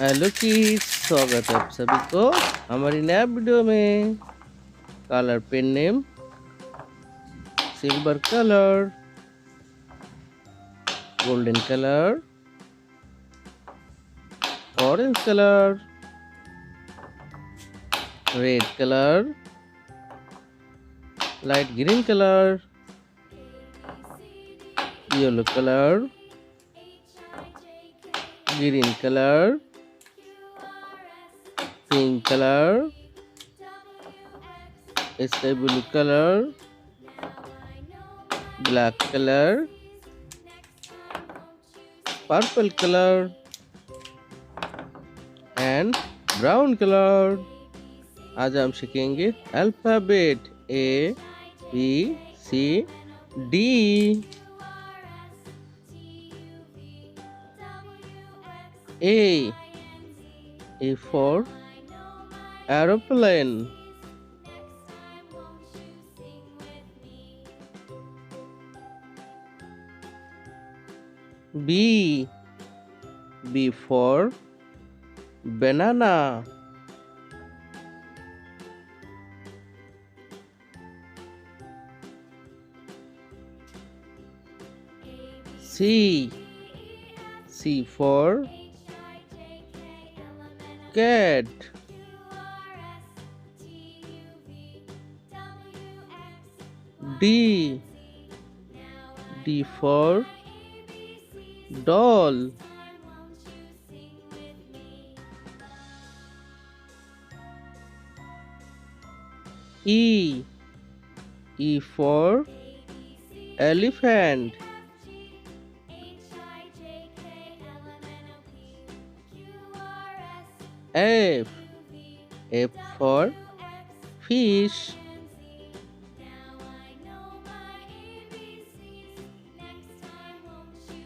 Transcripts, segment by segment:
Hello kids, स्वागत है आप सभी को हमारी नया वीडियो में। Colour pen name silver colour, golden colour, orange colour, red colour, light green colour, yellow colour, green colour, pink colour, sky blue colour, black colour, purple colour and brown colour. आज हम सीखेंगे alphabet ABCD। A for aeroplane. B for banana. C for cat. D for doll. E for elephant. F for fish.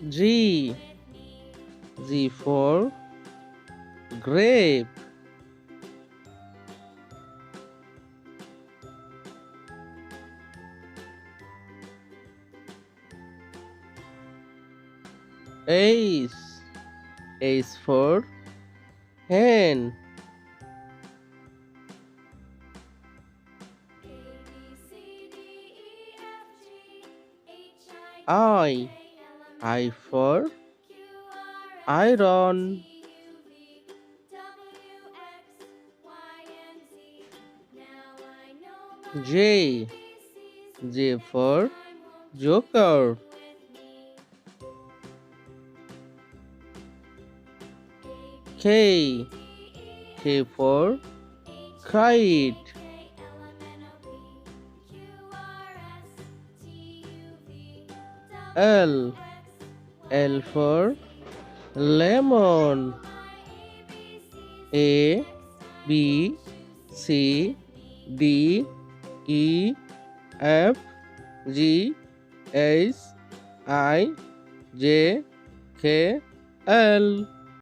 G for grape. H for hen. I for iron. J for joker. K for kite. L for lemon. A B C D E F G H I J K L.